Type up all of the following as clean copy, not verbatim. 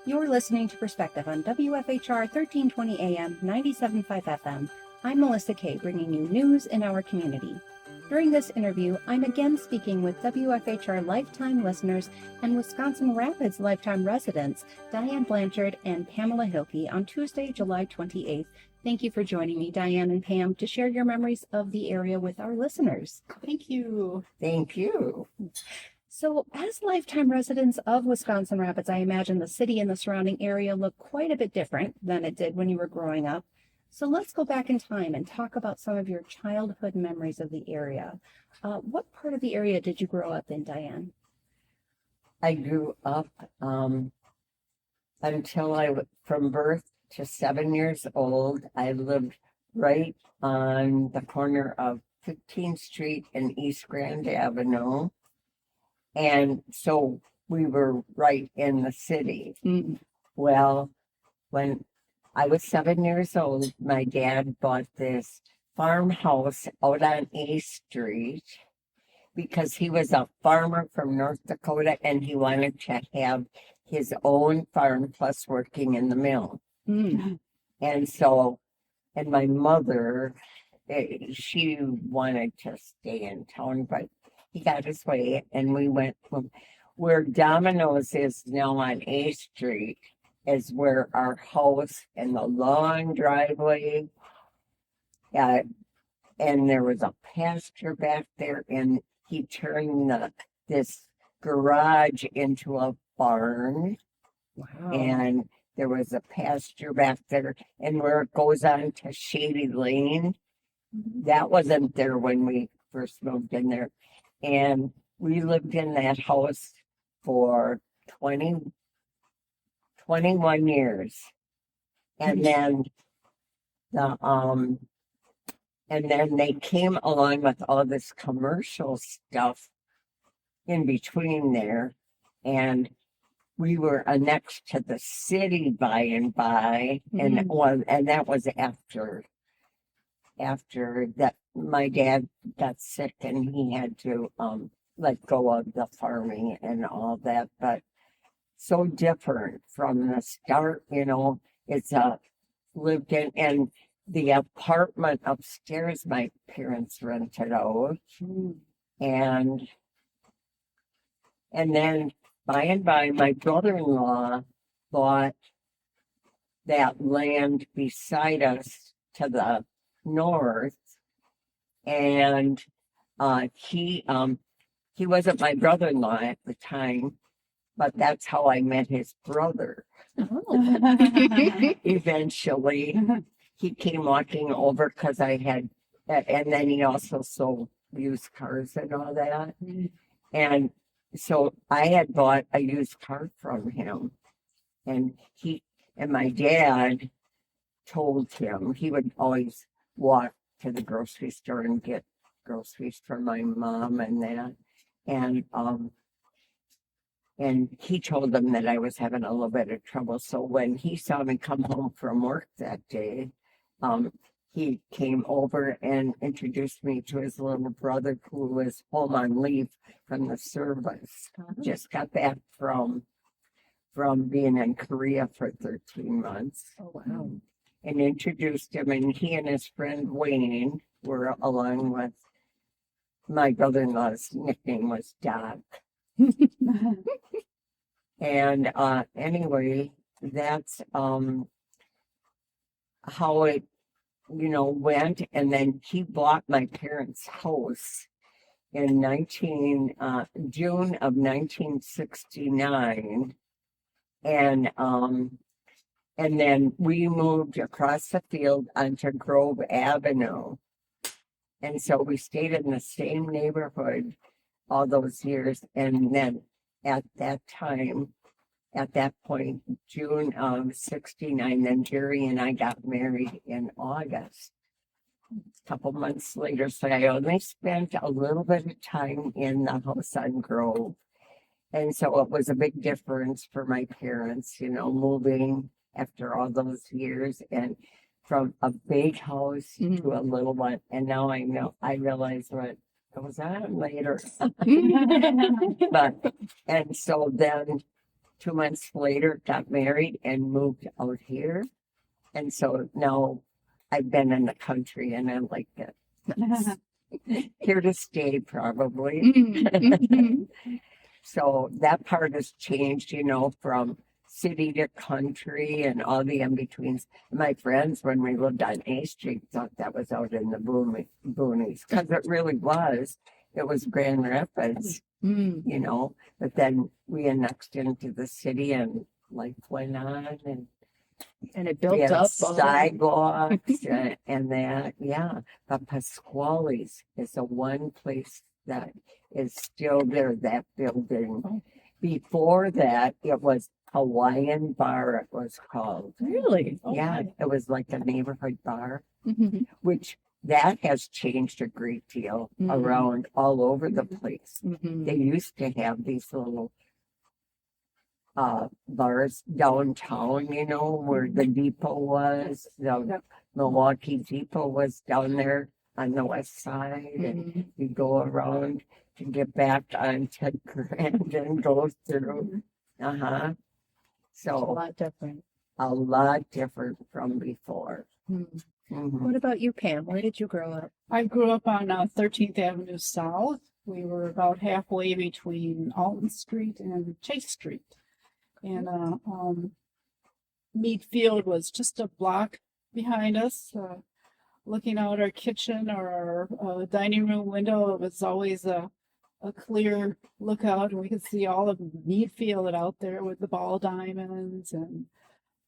You're listening to Perspective on WFHR 1320 AM, 97.5 FM. I'm Melissa Kay, bringing you news in our community. During this interview, I'm again speaking with WFHR lifetime listeners and Wisconsin Rapids lifetime residents, Diane Blanchard and Pamela Hilke, on Tuesday, July 28th. Thank you for joining me, Diane and Pam, to share your memories of the area with our listeners. Thank you. Thank you. So, as lifetime residents of Wisconsin Rapids, I imagine the city and the surrounding area look quite a bit different than it did when you were growing up. So let's go back in time and talk about some of your childhood memories of the area. What part of the area did you grow up in, Diane? I grew up until from birth to 7 years old. I lived right on the corner of 15th Street and East Grand Avenue. And so we were right in the city. Mm-hmm. Well, when I was 7 years old, my dad bought this farmhouse out on A Street because he was a farmer from North Dakota and he wanted to have his own farm plus working in the mill. Mm-hmm. And so, and my mother, she wanted to stay in town, but he got his way and we went from where Domino's is now on A Street. Is where our house and the long driveway, and there was a pasture back there, and he turned this garage into a barn. Wow. And there was a pasture back there, and where it goes on to Shady Lane, that wasn't there when we first moved in there. And we lived in that house for 21 years. And then they came along with all this commercial stuff in between there. And we were annexed to the city by and by. Mm-hmm. And that was after that my dad got sick and he had to let go of the farming and all that. But so different from the start, it's lived in, and the apartment upstairs my parents rented out. And then by and by my brother-in-law bought that land beside us to the north, and he wasn't my brother-in-law at the time. But that's how I met his brother. Oh. Eventually, he came walking over because I had, and then he also sold used cars and all that. And so I had bought a used car from him. And my dad told him he would always walk to the grocery store and get groceries for my mom and that. And he told them that I was having a little bit of trouble. So when he saw me come home from work that day, he came over and introduced me to his little brother who was home on leave from the service. Just got back from being in Korea for 13 months. Oh, wow. And introduced him, and he and his friend Wayne were along with my brother-in-law's nickname was Doc. And anyway, that's how it went. And then he bought my parents' house in June of 1969, and then we moved across the field onto Grove Avenue, and so we stayed in the same neighborhood all those years. And then at that point, June of 69, then Jerry and I got married in August, a couple months later. So I only spent a little bit of time in the house on Grove. And so it was a big difference for my parents, moving after all those years, and from a big house to a little one. And now I realize what goes on later. And so then 2 months later, got married and moved out here. And so now I've been in the country and I like it. Here to stay, probably. So that part has changed, from city to country and all the in-betweens. My friends, when we lived on A Street, thought that was out in the boonies, because it really was. It was Grand Rapids, but then we annexed into the city and life went on And it we built had up. sidewalks and that, yeah. But Pasquale's is the one place that is still there, that building. Before that, it was Hawaiian Bar, it was called. Really? Yeah, it was like a neighborhood bar, Mhm. which that has changed a great deal around all over the place. Mhm. They used to have these little bars downtown, where the depot was. The Milwaukee Depot was down there on the west side, and you go around to get back onto Grand and go through. It's a So lot different. a lot different from before. Mhm. Mhm. What about you, Pam? Where did you grow up? I grew up on 13th Avenue South. We were about halfway between Alton Street and Chase Street. And Mead Field was just a block behind us. Looking out our kitchen or our dining room window, it was always a clear lookout, and we could see all of Mead Field out there with the ball diamonds and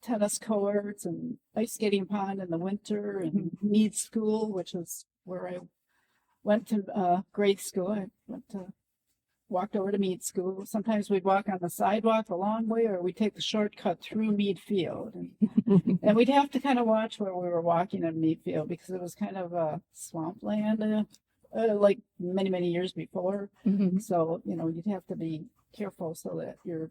tennis courts and ice skating pond in the winter, and Mead School, which is where I went to grade school. I walked over to Mead School. Sometimes we'd walk on the sidewalk a long way, or we'd take the shortcut through Mead Field. And we'd have to kind of watch where we were walking in Mead Field, because it was kind of a swampland, like many, many years before. Mhm. So, you'd have to be careful so that your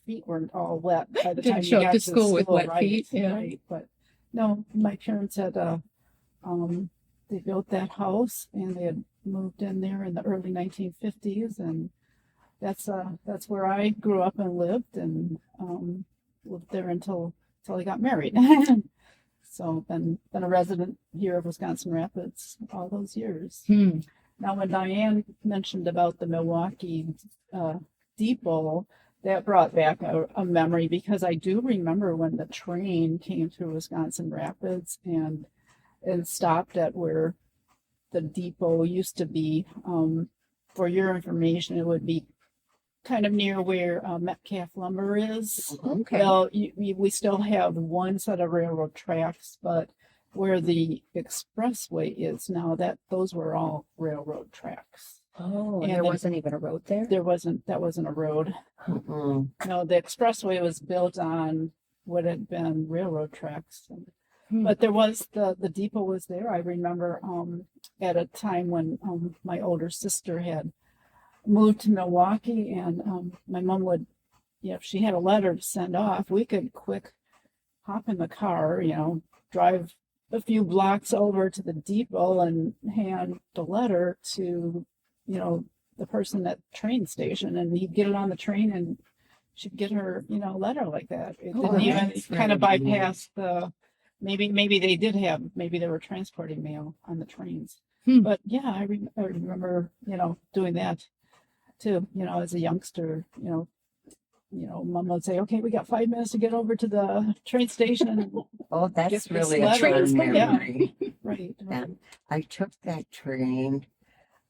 feet weren't all wet by the Didn't time show you up got to school with wet feet, yeah. Right. But no, my parents had they built that house, and they had moved in there in the early 1950s, and that's where I grew up and lived, and lived there until I got married. So been a resident here of Wisconsin Rapids all those years. Now, when Diane mentioned about the Milwaukee depot, that brought back a memory, because I do remember when the train came through Wisconsin Rapids and stopped at where the depot used to be. For your information, it would be kind of near where Metcalf Lumber is. Okay. Well, we still have one set of railroad tracks, but where the expressway is now, those were all railroad tracks. Oh, and And there then- wasn't even a road there? That wasn't a road. Mm-mm. No, the expressway was built on what had been railroad tracks. But there was the depot was there. I remember at a time when my older sister had moved to Milwaukee, and my mom would, if she had a letter to send off, we could quick hop in the car, drive a few blocks over to the depot and hand the letter to, the person at the train station, and he'd get it on the train, and she'd get her, letter like that. It Oh, didn't even that's kind of really neat. bypass maybe they were transporting mail on the trains. Hmm. But yeah, I remember, doing that too, as a youngster, Mom would say, okay, we got 5 minutes to get over to the train station. Oh, Get that's this really a letter. fun Yeah. memory. Right. Yeah. I took that train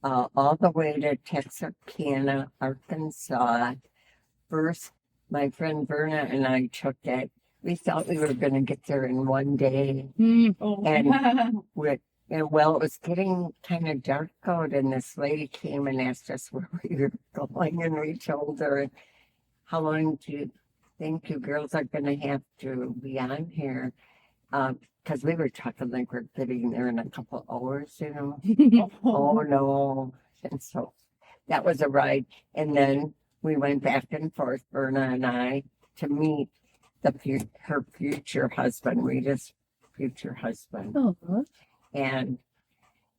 all the way to Texarkana, Arkansas. First, my friend Verna and I took it. We thought we were going to get there in one day. Oh. And it was getting kind of dark out, and this lady came and asked us where we were going, and we told her, how long do you think you girls are going to have to be on here? Because we were talking like we're getting there in a couple hours, Oh no. And so that was a ride. And then we went back and forth, Berna and I, to meet her future husband, Rita's future husband. Oh, And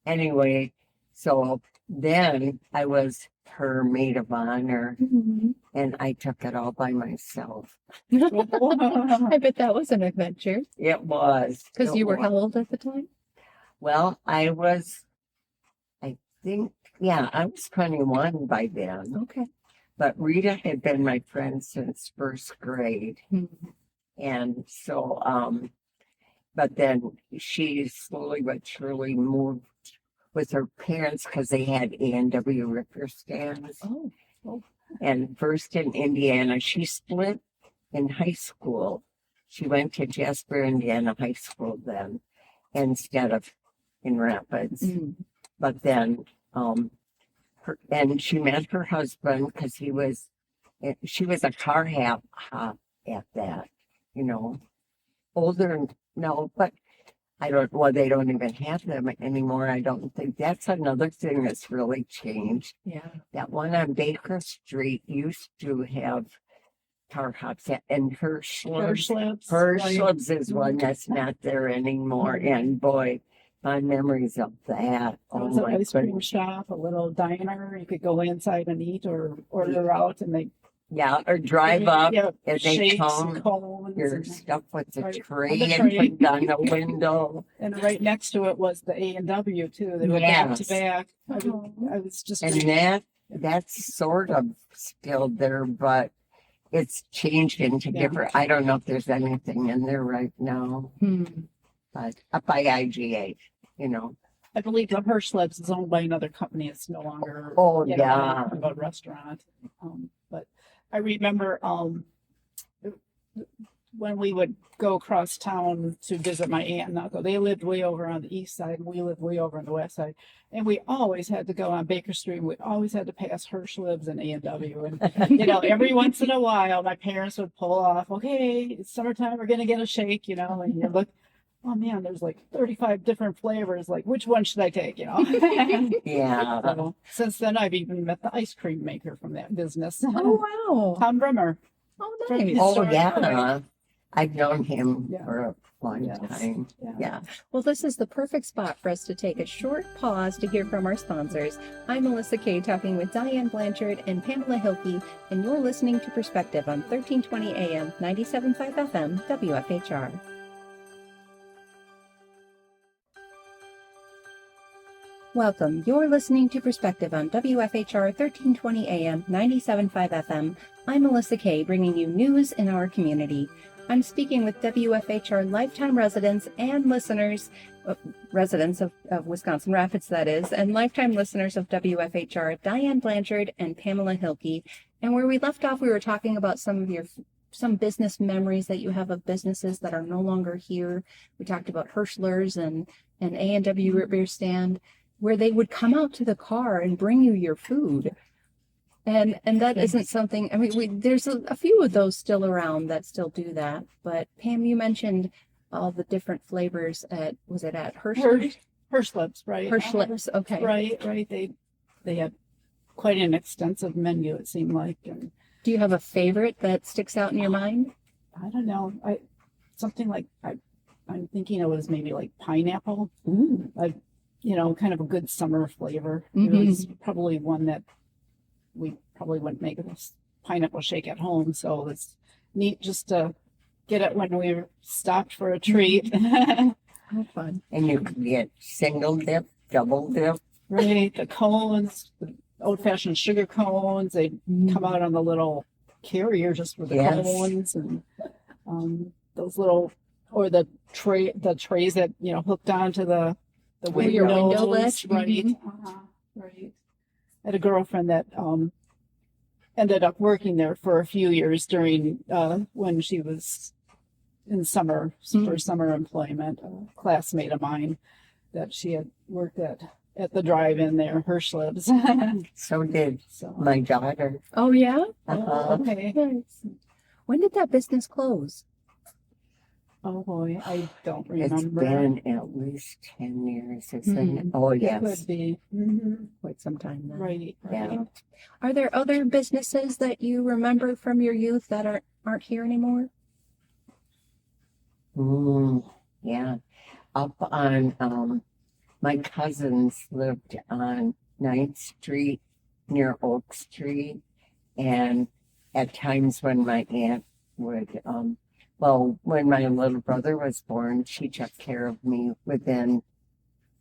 anyway, so then I was her maid of honor, Mhm. and I took it all by myself. I bet that was an adventure. It was. Because It you were was. how old at the time? Well, I think, yeah, I was 21 by then. Okay. But Rita had been my friend since first grade. Mhm. And so, but then she slowly but surely moved with her parents because they had A&W Ripper stands. Oh. And first in Indiana, she split in high school. She went to Jasper, Indiana High School then, instead of in Rapids. Mm. But then, and she met her husband because she was a car hop at that, older, no, but they don't even have them anymore. I don't think that's another thing that's really changed. Yeah. That one on Baker Street used to have car hops and Hershlebs. Hershlebs is one that's not there anymore. And boy, my memories of that. It was an ice cream shop, a little diner. You could go inside and eat or order out, and they or drive up yeah, and they shakes come and cones your and, stuff with the right, tray on the and tray. put it on the window. and right next to it was the A&W too. They were back to back. I was just And that's sort of still there, but it's changed into different. I don't know if there's anything in there right now, but up by IGA, I believe the Hershlebs is owned by another company. It's no longer a restaurant. But I remember when we would go across town to visit my aunt and uncle. They lived way over on the east side, and we lived way over on the west side. And we always had to go on Baker Street. And we always had to pass Hershlebs and A&W. And every once in a while, my parents would pull off. Okay, it's summertime. We're gonna get a shake. And you look. Oh man, there's like 35 different flavors. Like, which one should I take? Yeah. So, since then, I've even met the ice cream maker from that business. Oh, wow. Tom Brummer. Oh, nice. Oh, yeah. I've known him for a long Yes. time. Yeah. Well, this is the perfect spot for us to take a short pause to hear from our sponsors. I'm Melissa Kay, talking with Diane Blanchard and Pamela Hilke, and you're listening to Perspective on 1320 AM, 97.5 FM, WFHR. Welcome. You're listening to Perspective on WFHR 1320 AM, 97.5 FM. I'm Melissa Kay, bringing you news in our community. I'm speaking with WFHR lifetime residents and listeners, residents of Wisconsin Rapids, that is, and lifetime listeners of WFHR, Diane Blanchard and Pamela Hilke. And where we left off, we were talking about some business memories that you have of businesses that are no longer here. We talked about Hershlers and A&W root beer stand, where they would come out to the car and bring you your food. And that isn't something, I mean, there's a few of those still around that still do that. But Pam, you mentioned all the different flavors was it at Hershlebs? Hershlebs, right? Hershlebs, okay. Right. They had quite an extensive menu, it seemed like. And do you have a favorite that sticks out in your mind? I don't know. I'm thinking it was maybe like pineapple. Ooh. Kind of a good summer flavor. Mm-hmm. It was probably one that we probably wouldn't make this pineapple shake at home. So it's neat just to get it when we stopped for a treat. How fun. And you could get single dip, double dip. Right. The cones, the old-fashioned sugar cones, they come out on the little carrier just with the cones and those little, or the trays that, hooked onto the your window ledge. Right. Mm-hmm. Right. I had a girlfriend that ended up working there for a few years during when she was in summer employment. A classmate of mine that she had worked at the drive-in there, Hershlebs. So did my daughter. Oh yeah. Uh-huh. Okay. Nice. When did that business close? Oh boy, I don't remember. It's been at least 10 years, isn't it? Oh, It yes. could be. Quite some time now. Right. Yeah. Are there other businesses that you remember from your youth that aren't here anymore? Yeah. Up on, my cousins lived on 9th Street near Oak Street. And at times when my aunt would, well, when my little brother was born, she took care of me within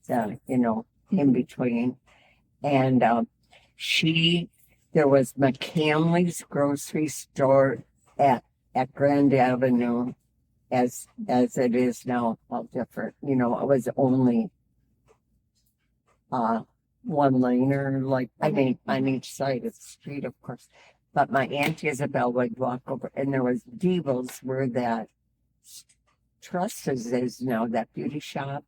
the, in between. And there was McCamley's grocery store at Grand Avenue as it is now, all different. It was only one laner, like, I mean, on each side of the street, of course. But my Aunt Isabel would walk over, and there was Devil's where that Trusses is now, that beauty shop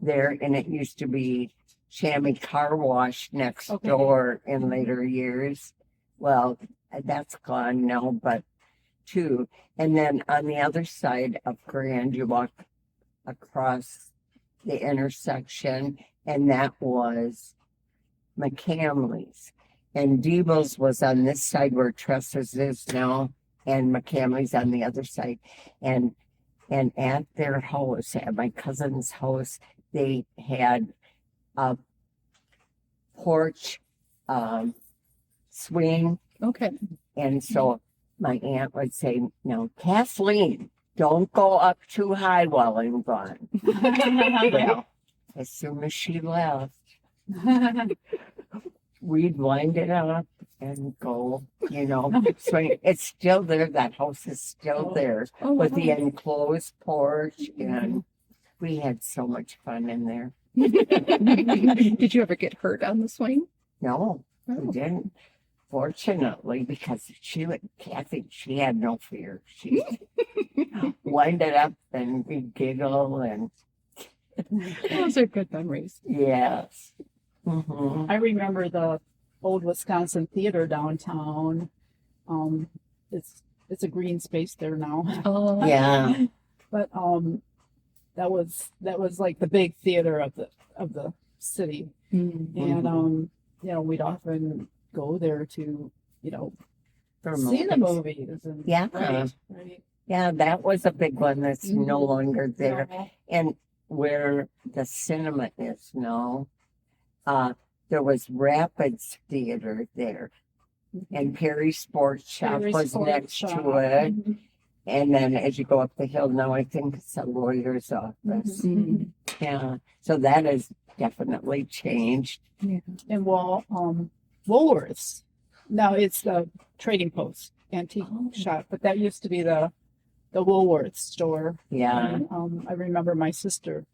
there, and it used to be Chamois Car Wash next door in later years. Well, that's gone now, but two. And then on the other side of Grand, you walk across the intersection, and that was McCamley's. And Devil's was on this side where Trusses is now, and McCamley's on the other side. And at their house, at my cousin's house, they had a porch swing. Okay. And so my aunt would say, "No, Kathleen, don't go up too high while I'm gone." Well, as soon as she left, we'd wind it up and go, swing. It's still there. That house is still there with the enclosed porch, and we had so much fun in there. Did you ever get hurt on the swing? No, we didn't. Fortunately, because Kathy, she had no fear. She wind it up and we giggle, and Those are good memories. yes. Mm-hmm. I remember the old Wisconsin Theater downtown. It's a green space there now. Oh, Yeah. But that was like the big theater of the city. And we'd often go there to, For see the movies. movies and Yeah. right. Yeah, that was a big one that's no longer there. No. And where the cinema is now, there was Rapids Theater there. And Perry Sports Shop Perry was Sports next Shop. to it. Mhm. And then as you go up the hill now, I think it's a lawyer's office. Mhm. Yeah. So that has definitely changed. And Woolworths. Now it's the Trading Post antique shop, but that used to be the Woolworths store. Yeah. And, I remember my sister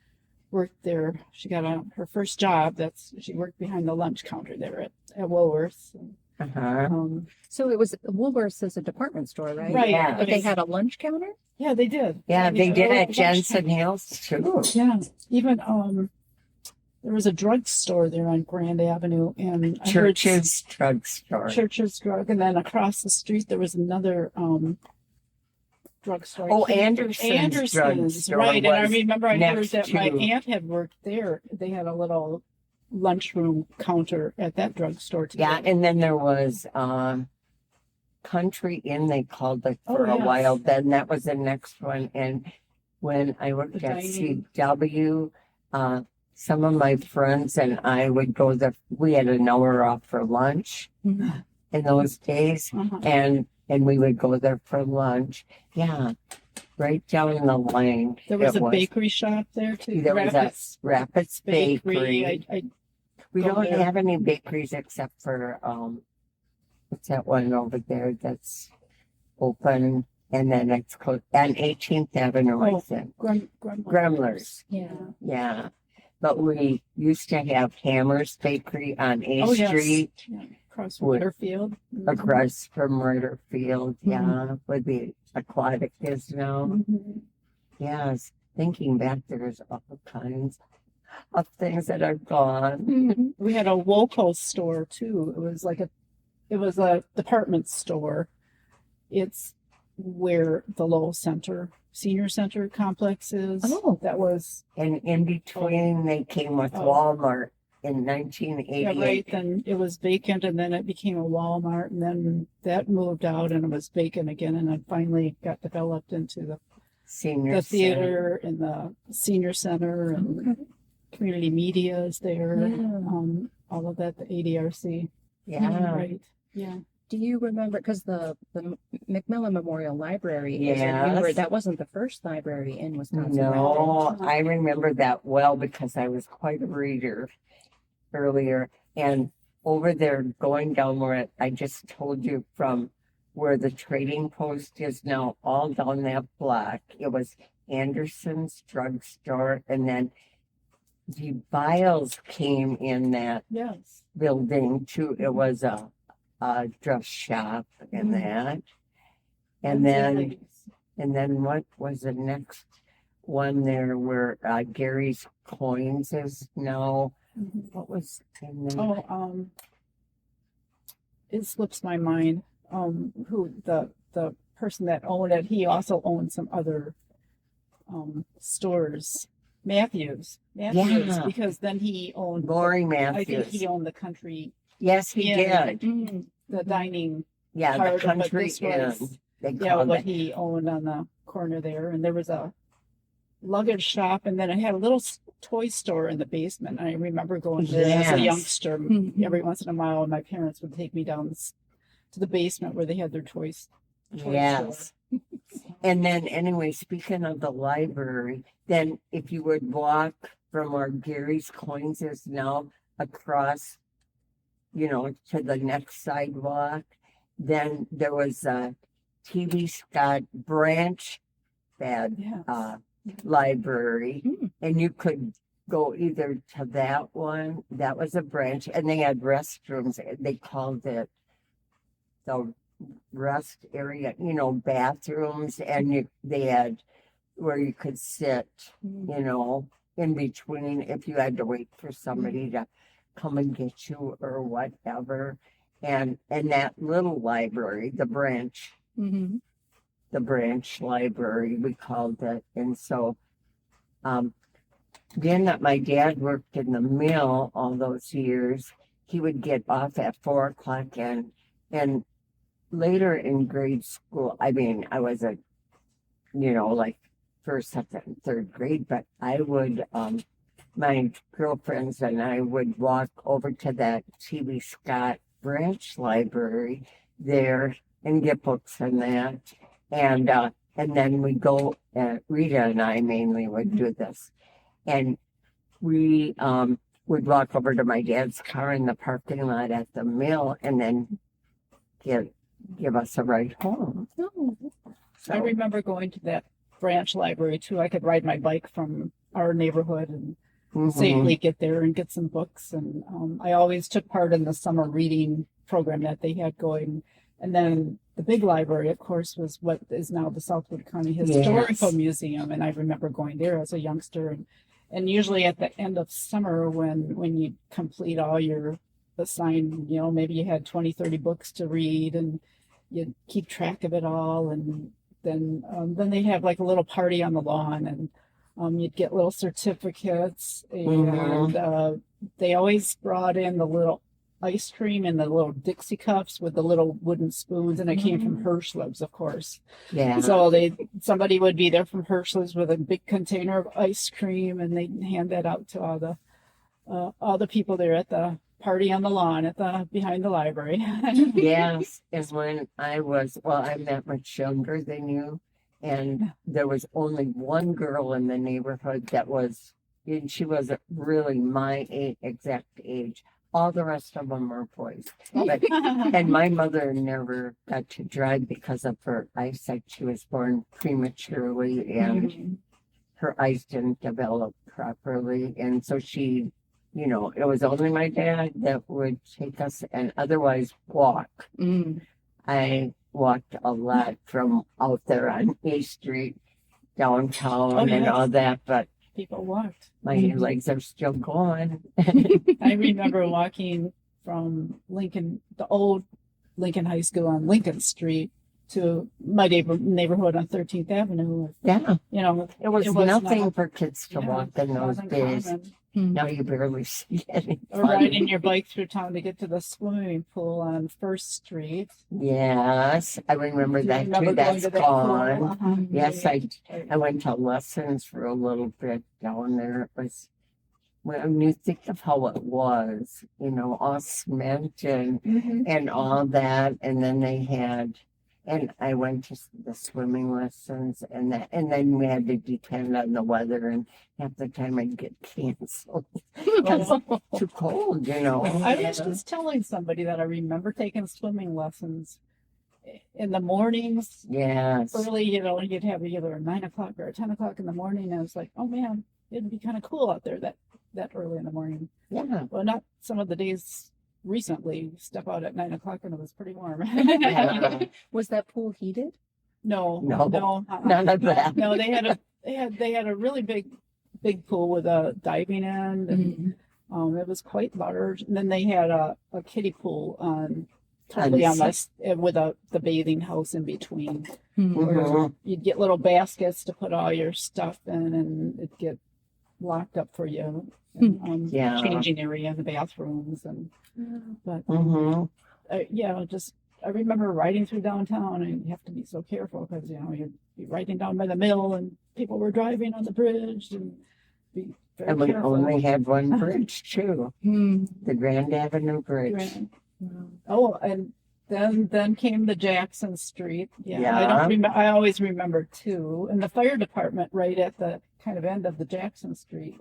worked there. She got her first job. She worked behind the lunch counter there at Woolworths. Uh-huh. so it was Woolworths as a department store, right? Right. Yeah. But they had a lunch counter? Yeah, they did. Yeah, they did had a at lunch Jensen Hills too. Yeah, even there was a drugstore there on Grand Avenue, and I heard Church's drugstore. Church's Drug, and then across the street there was another drugstore. Oh, Anderson's drugstore right? And I was remember I heard next that my to- aunt had worked there. They had a little lunchroom counter at that drugstore too. Yeah, and then there was Country Inn, they called it for Oh, a yes. while. Then that was the next one. And when I worked The at dining. CW, some of my friends and I would go there. We had an hour off for lunch in those days, Uh-huh. and we would go there for lunch. Yeah, right down the lane. There was it a bakery shop there too. There was a Rapids Bakery. I We go don't there. have any bakeries except for what's that one over there that's open, and then it's closed on 18th Avenue, I Oh. think. Gremlers. Yeah. Yeah. But we used to have Hammer's Bakery on A Oh, yes. Street Yeah, across Wood- Waterfield. across from Murder Field. Mm-hmm. Yeah, where the aquatic is now. Mhm. Yes. Thinking back, there's all kinds of things that are gone. Mhm. We had a Woco store too. It was a department store. It's where the Lowell Senior Center complex is. Oh. That was And in between, they came with Oh. Walmart in 1988. yeah, right. Then it was vacant, and then it became a Walmart, and then that moved out, and it was vacant again, and then finally got developed into the Senior theater and the senior center and Okay. community media is there. Yeah. All of that, the ADRC. Yeah. Right. Yeah. Do you remember, because the McMillan Memorial Library is a newer, Yes. that wasn't the first library in Wisconsin, right? No, I remember that well because I was quite a reader earlier. And over there, going down where I just told you from where the trading post is now, all down that block, it was Anderson's drugstore. And then the Biles came in that Yes. building too. It was a dress shop and that. And then what was the next one there where Gary's Coins is now? What was in there? Oh, it slips my mind. Who the person that owned it? He also owned some other stores. Matthews, Yeah. because then he owned. Lori I think Matthews. he owned the country. Yes, he Inn, did. The dining. Yeah, part the of it, country this inn. was- They Yeah, called what it. he owned on the corner there, and there was a luggage shop, and then it had a little toy store in the basement. I remember going there as a Yes. youngster. Mhm. Every once in a while, and my parents would take me down to the basement where they had their toys. Yes. And then anyway, speaking of the library, then if you would walk from where Gary's Coins is now across, to the next sidewalk, then there was a TV Scott branch bed Yeah. library, Mm. and you could go either to that one, that was a branch, and they had restrooms. They called it the rest area, bathrooms, and they had where you could sit, in between if you had to wait for somebody to come and get you or whatever. And that little library, the branch library, we called it. And so, being that my dad worked in the mill all those years, he would get off at 4 o'clock and later in grade school, I mean, I was like first, second, and third grade, but I would, my girlfriends and I would walk over to that TV Scott branch library there and get books and that. And then we go, Rita and I mainly would do this. And we would walk over to my dad's car in the parking lot at the mill and then give us a ride home. Oh, I remember going to that branch library too. I could ride my bike from our neighborhood and Mhm. safely get there and get some books. And I always took part in the summer reading program that they had going. And then the big library, of course, was what is now the Southwood County Historical Yes. Museum. And I remember going there as a youngster. And usually at the end of summer when you complete all your assigned, maybe you had 20, 30 books to read and you'd keep track of it all. And then they have like a little party on the lawn and you'd get little certificates and they always brought in the little ice cream in the little Dixie cups with the little wooden spoons, and it came from Hershlebs, of course. Yeah. So somebody would be there from Hershlebs with a big container of ice cream, and they'd hand that out to all the people there at the party on the lawn behind the library. Yes, and when I'm that much younger than you, and there was only one girl in the neighborhood and she wasn't really my exact age. All the rest of them were boys. And my mother never got to drive because of her eyesight. She was born prematurely and her eyes didn't develop properly. And so she, it was only my dad that would take us and otherwise walk. I walked a lot from out there on A Street, downtown and all that, but People walked. my legs are still going. I remember walking from Lincoln, the old Lincoln High School on Lincoln Street, to my neighborhood on 13th Avenue. Yeah, It it was nothing not- for kids to yeah, walk in those wasn't days. common. Now you barely see any. Or riding your bike through town to get to the swimming pool on First Street. Yes, I remember Do you that remember too. going That's to that pool? gone. Uh-huh. Yes, I went to lessons for a little bit down there. It was when you think of how it was, you know, all cement and Mhm. all that, and then they had, and I went to the swimming lessons and that, and then we had to depend on the weather, and half the time I'd get canceled because too cold, you know. I was just telling somebody that I remember taking swimming lessons in the mornings, Yes. early, you know, you'd have either 9 o'clock or 10 o'clock in the morning. And I was like, oh man, it'd be kind of cool out there that early in the morning. Yeah. Well, not some of the days recently, step out at 9 o'clock and it was pretty warm. Yeah. Was that pool heated? No. None of that. No, they had a really big pool with a diving end, and it was quite large. And then they had a kiddie pool totally on this with the bathing house in between. Where you'd get little baskets to put all your stuff in, and it'd get locked up for you. And, changing area in the bathrooms, but I remember riding through downtown, and you have to be so careful because you know you'd be riding down by the mill, and people were driving on the bridge, and be very And we careful. only had one bridge too, the Grand Avenue Bridge. Oh, and then came the Jackson Street. Yeah. I always remember two, and the fire department right at the kind of end of the Jackson Street.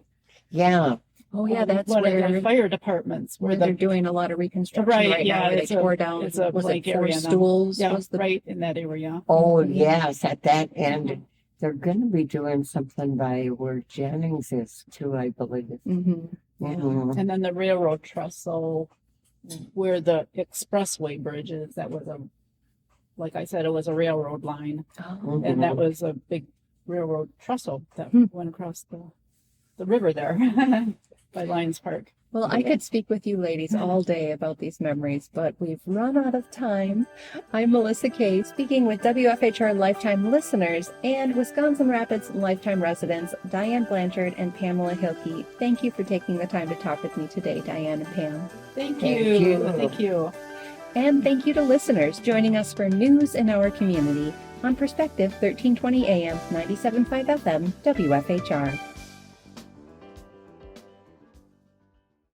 Yeah. Oh yeah, that's one of where the fire departments where they're doing a lot of reconstruction Right, now. Where they it's tore down. it's a Was blank it Four area now. Stools? Yeah, Was the right in that area. Oh, yes, at that end. They're going to be doing something by where Jennings is too, I believe. And then the railroad trestle where the expressway bridge is, that was like I said, it was a railroad line. And that was a big railroad trestle that went across the river there by Lions Park. Well, I could speak with you ladies all day about these memories, but we've run out of time. I'm Melissa Kay, speaking with WFHR Lifetime listeners and Wisconsin Rapids Lifetime residents Diane Blanchard and Pamela Hilke. Thank you for taking the time to talk with me today, Diane and Pam. Thank Thank you. you. Thank you. And thank you to listeners joining us for news in our community on Perspective 1320 AM, 97.5 FM, WFHR.